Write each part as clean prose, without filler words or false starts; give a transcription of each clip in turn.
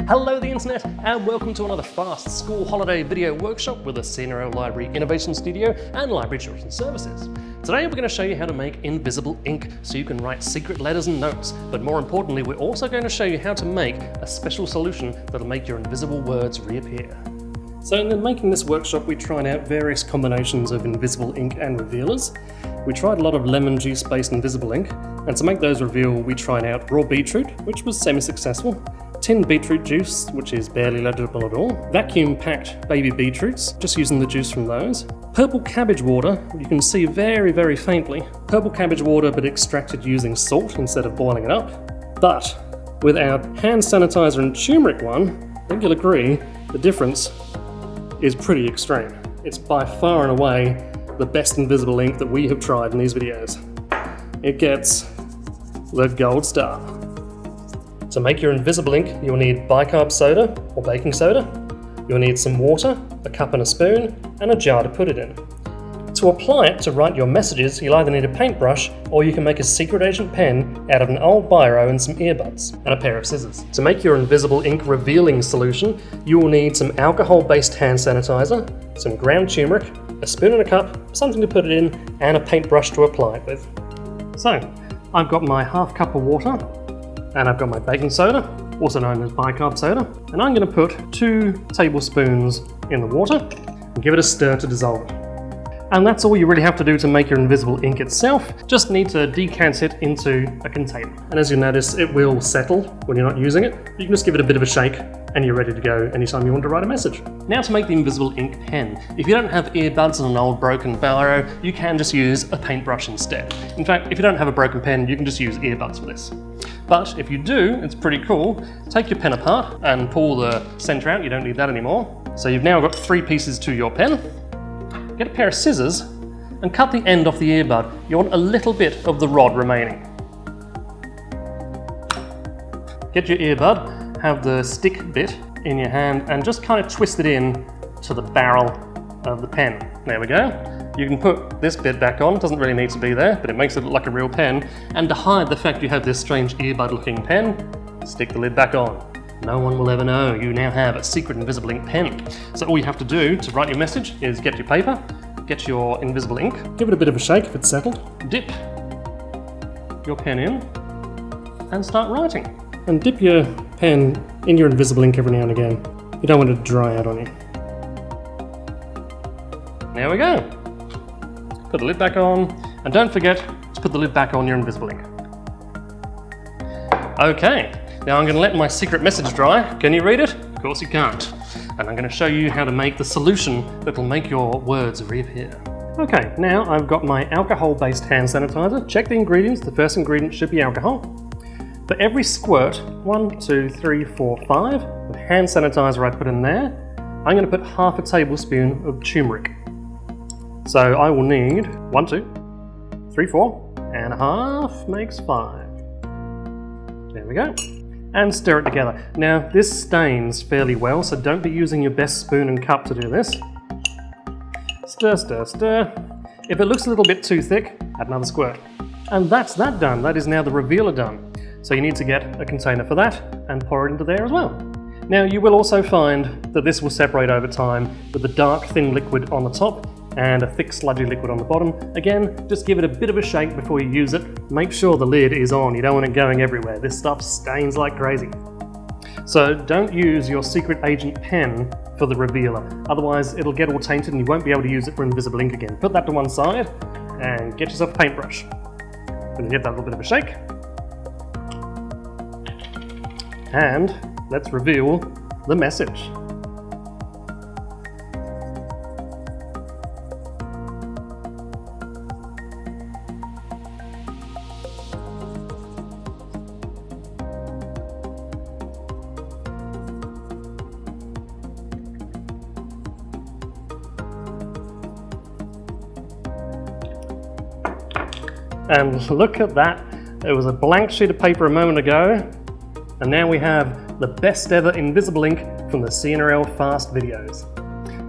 Hello the internet and welcome to another fast school holiday video workshop with the CNRL Library Innovation Studio and Library Children's Services. Today we're going to show you how to make invisible ink so you can write secret letters and notes, but more importantly we're also going to show you how to make a special solution that'll make your invisible words reappear. So in making this workshop we tried out various combinations of invisible ink and revealers. We tried a lot of lemon juice based invisible ink, and to make those reveal we tried out raw beetroot, which was semi-successful, tinned beetroot juice, which is barely legible at all, vacuum-packed baby beetroots, just using the juice from those, purple cabbage water, you can see very faintly, purple cabbage water but extracted using salt instead of boiling it up. But with our hand sanitizer and turmeric one, I think you'll agree, the difference is pretty extreme. It's by far and away the best invisible ink that we have tried in these videos. It gets the gold star. To make your invisible ink, you'll need bicarb soda or baking soda. You'll need some water, a cup and a spoon, and a jar to put it in. To apply it to write your messages, you'll either need a paintbrush or you can make a secret agent pen out of an old biro and some earbuds, and a pair of scissors. To make your invisible ink revealing solution, you will need some alcohol-based hand sanitizer, some ground turmeric, a spoon and a cup, something to put it in, and a paintbrush to apply it with. So, I've got my half cup of water, and I've got my baking soda, also known as bicarb soda, and I'm going to put 2 tablespoons in the water and give it a stir to dissolve it. And that's all you really have to do to make your invisible ink itself. Just need to decant it into a container. And as you notice, it will settle when you're not using it. You can just give it a bit of a shake and you're ready to go anytime you want to write a message. Now to make the invisible ink pen. If you don't have earbuds and an old broken biro, you can just use a paintbrush instead. In fact, if you don't have a broken pen, you can just use earbuds for this. But if you do, it's pretty cool. Take your pen apart and pull the center out. You don't need that anymore. So you've now got 3 pieces to your pen. Get a pair of scissors and cut the end off the earbud. You want a little bit of the rod remaining. Get your earbud, have the stick bit in your hand and just kind of twist it in to the barrel of the pen. There we go. You can put this bit back on, doesn't really need to be there, but it makes it look like a real pen. And to hide the fact you have this strange earbud looking pen, stick the lid back on. No one will ever know you now have a secret invisible ink pen. So all you have to do to write your message is get your paper, get your invisible ink, give it a bit of a shake if it's settled, dip your pen in and start writing. And dip your pen in your invisible ink every now and again. You don't want it to dry out on you. There we go. Put the lid back on, and don't forget to put the lid back on your invisible ink. Okay, now I'm going to let my secret message dry. Can you read it? Of course you can't. And I'm going to show you how to make the solution that will make your words reappear. Okay, now I've got my alcohol-based hand sanitizer. Check the ingredients. The first ingredient should be alcohol. For every squirt, 1, 2, 3, 4, 5, of hand sanitizer I put in there, I'm going to put half a tablespoon of turmeric. So I will need 1, 2, 3, 4, and a half makes 5. There we go. And stir it together. Now this stains fairly well, so don't be using your best spoon and cup to do this. Stir, stir, stir. If it looks a little bit too thick, add another squirt. And that's that done. That is now the revealer done. So you need to get a container for that and pour it into there as well. Now you will also find that this will separate over time with the dark thin liquid on the top and a thick sludgy liquid on the bottom. Again, just give it a bit of a shake before you use it. Make sure the lid is on, you don't want it going everywhere. This stuff stains like crazy. So don't use your secret agent pen for the revealer, otherwise it'll get all tainted and you won't be able to use it for invisible ink again. Put that to one side and get yourself a paintbrush. And give that a little bit of a shake. And let's reveal the message. And look at that, it was a blank sheet of paper a moment ago, and now we have the best ever invisible ink from the CNRL Fast videos.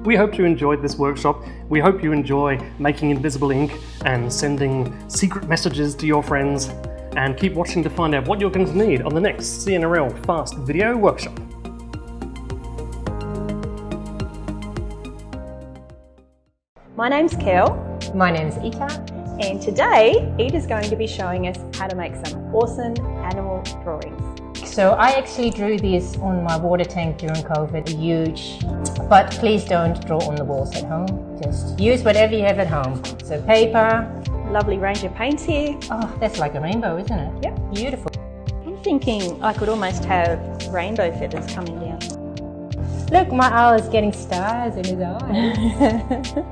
We hope you enjoyed this workshop. We hope you enjoy making invisible ink and sending secret messages to your friends, and keep watching to find out what you're going to need on the next CNRL Fast video workshop. My name's Kel, My name's Ita. and today Ida's going to be showing us how to make some awesome animal drawings. So I actually drew these on my water tank during COVID, huge. But please don't draw on the walls at home. Just use whatever you have at home. So paper. Lovely range of paints here. Oh, that's like a rainbow, isn't it? Yep. Beautiful. I'm thinking I could almost have rainbow feathers coming down. Look, my owl is getting stars in his eyes.